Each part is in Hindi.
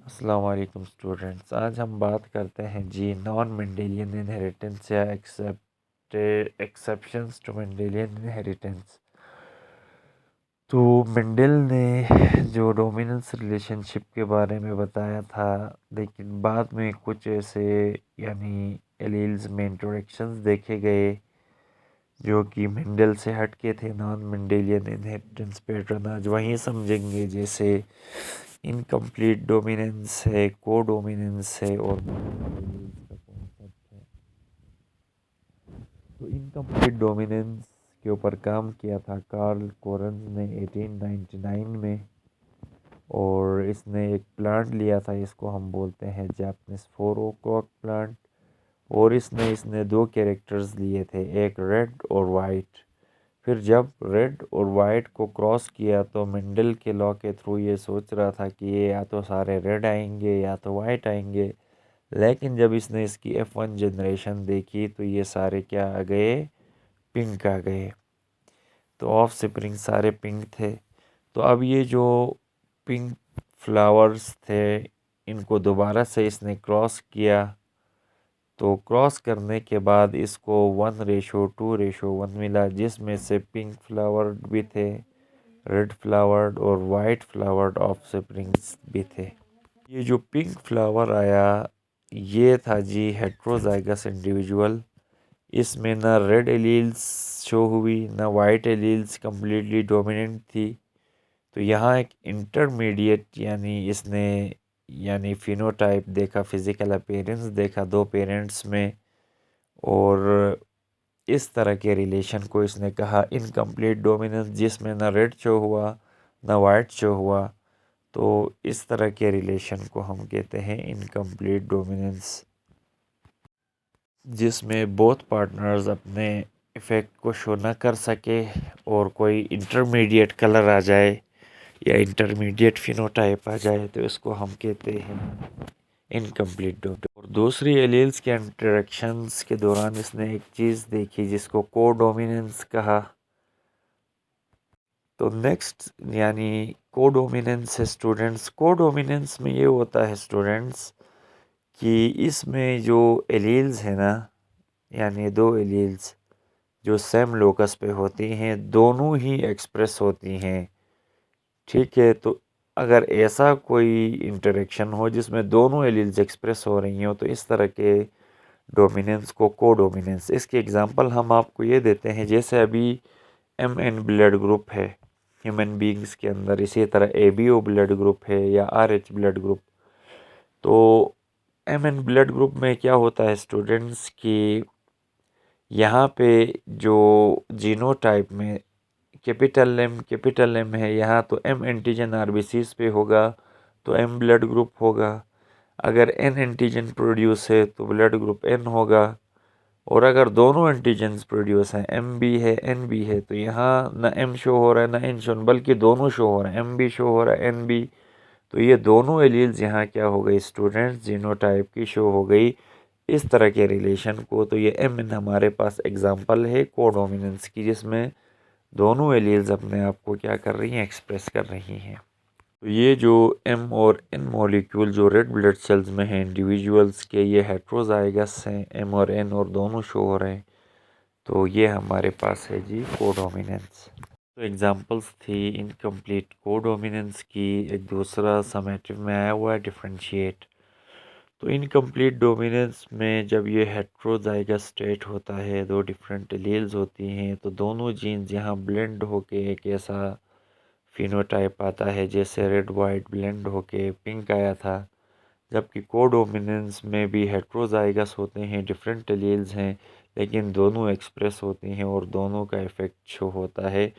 अस्सलाम वालेकुम स्टूडेंट्स। आज हम बात करते हैं जी नॉन मेंडेलियन इनहेरिटेंस या एक्सेप्शंस टू मेंडेलियन इनहेरिटेंस। तो मेंडल ने जो डोमिनेंस रिलेशनशिप के बारे में बताया था, लेकिन बाद में कुछ ऐसे यानी एलील्स में इंटरेक्शंस देखे गए जो कि मेंडल से हटके थे। नॉन मेंडेलियन इनहेरिटेंस पैटर्न आज वहीं समझेंगे, जैसे इनकम्प्लीट डोमिनेंस है, को डोमिनेंस है और का कॉन्सेप्ट है। तो इनकम्प्लीट डोमिनेंस के ऊपर काम किया था कार्ल कोरन्स ने 1899 में, और इसने एक प्लांट लिया था, इसको हम बोलते हैं जापानीज 4 o'clock प्लांट। और इसने दो कैरेक्टर्स लिए थे, एक रेड और वाइट। फिर जब रेड और वाइट को क्रॉस किया तो मेंडल के लॉ के थ्रू ये सोच रहा था कि ये या तो सारे रेड आएंगे या तो वाइट आएंगे, लेकिन जब इसने इसकी F1 जनरेशन देखी तो ये सारे क्या आ गए, पिंक आ गए। तो ऑफ स्प्रिंग सारे पिंक थे। तो अब ये जो पिंक फ्लावर्स थे इनको दोबारा से इसने क्रॉस किया। तो क्रॉस करने के बाद इसको 1:2:1 मिला, जिसमें से पिंक फ्लावर्ड भी थे, रेड फ्लावर्ड और वाइट फ्लावर्ड ऑफ स्प्रिंग्स भी थे। ये जो पिंक फ्लावर आया ये था जी हेट्रोजाइगस इंडिविजुअल। इसमें ना रेड एलील्स शो हुई ना वाइट एलील्स कम्प्लीटली डोमिनेंट थी। तो यहाँ एक इंटरमीडिएट यानी फिनोटाइप देखा, फिजिकल अपीयरेंस देखा दो पेरेंट्स में, और इस तरह के रिलेशन को इसने कहा इनकम्प्लीट डोमिनेंस, जिसमें ना रेड शो हुआ ना वाइट शो हुआ। तो इस तरह के रिलेशन को हम कहते हैं इनकम्प्लीट डोमिनेंस, जिसमें बोथ पार्टनर्स अपने इफ़ेक्ट को शो न कर सके और कोई इंटरमीडिएट कलर आ जाए या इंटरमीडिएट फिनोटाइप आ जाए, तो इसको हम कहते हैं इनकम्प्लीट डोमिनेंस। और दूसरी एलील्स के इंटरेक्शंस के दौरान इसने एक चीज़ देखी जिसको को डोमिनेंस कहा। तो नेक्स्ट यानी को डोमिनेंस है स्टूडेंट्स। को डोमिनेंस में ये होता है स्टूडेंट्स कि इसमें जो एलील्स है ना, यानी दो एलील्स जो सेम लोकस पे होती हैं दोनों ही एक्सप्रेस होती हैं, ठीक है। तो अगर ऐसा कोई इंटरेक्शन हो जिसमें दोनों एलील्स एक्सप्रेस हो रही हो, तो इस तरह के डोमिनेंस को को डोमिनेंस। इसके एग्जांपल हम आपको ये देते हैं, जैसे अभी MN ब्लड ग्रुप है ह्यूमन बींग्स के अंदर, इसी तरह ABO ब्लड ग्रुप है या RH ब्लड ग्रुप। तो MN ब्लड ग्रुप में क्या होता है स्टूडेंट्स कि यहाँ पे जो जीनोटाइप में कैपिटल M है, यहाँ तो M एंटीजन RBCs पे होगा तो M ब्लड ग्रुप होगा। अगर N एंटीजन प्रोड्यूस है तो ब्लड ग्रुप N होगा। और अगर दोनों एंटीजन्स प्रोड्यूस हैं, M भी है N भी है, तो यहाँ ना M शो हो रहा है ना N शो, बल्कि दोनों शो हो रहे हैं, M भी शो हो रहा है N भी। तो ये दोनों एलील्स यहाँ क्या हो गई स्टूडेंट्स, जीनोटाइप की शो हो गई इस तरह के रिलेशन को। तो ये MN हमारे पास एग्जांपल है कोडोमिनेंस की, जिसमें दोनों एलील्स अपने आप को क्या कर रही हैं, एक्सप्रेस कर रही हैं। तो ये जो M और N मॉलिक्यूल जो रेड ब्लड सेल्स में हैं इंडिविजुअल्स के, ये हेट्रोजाइगस हैं, M और N और दोनों शो हो रहे हैं। तो ये हमारे पास है जी कोडोमिनेंस। तो एग्जांपल्स थी इनकम्प्लीट कोडोमिनेंस की। एक दूसरा समेटिव में आया हुआ है डिफरेंशिएट। तो इनकम्प्लीट डोमिनेंस में जब ये हेट्रोजाइगस स्टेट होता है, दो डिफरेंट एलील्स होती हैं, तो दोनों जीन्स यहाँ ब्लेंड होके एक ऐसा फिनोटाइप आता है, जैसे रेड वाइट ब्लेंड होके पिंक आया था। जबकि कोडोमिनेंस में भी हेट्रोजाइगस होते हैं, डिफरेंट एलील्स हैं, लेकिन दोनों एक्सप्रेस होती हैं और दोनों का इफेक्ट शो होता है।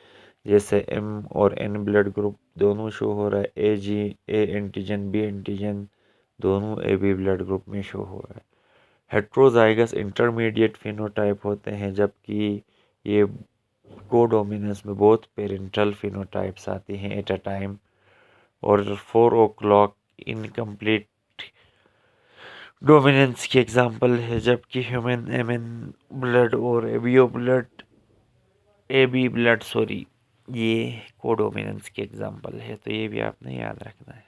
जैसे M और N ब्लड ग्रुप दोनों शो हो रहा है, A एंटीजन B एंटीजन दोनों AB ब्लड ग्रुप में शो हो रहा है। हेट्रोजाइगस इंटरमीडिएट फिनोटाइप होते हैं, जबकि ये कोडोमिनेंस में बहुत पेरेंटल फिनोटाइप्स आती हैं एट अ टाइम। और 4 o'clock इनकम्प्लीट डोमिनेंस की एग्जांपल है, जबकि ह्यूमन MN ब्लड और AB ब्लड ये कोडोमिनेंस की एग्जांपल है। तो ये भी आपने याद रखना है।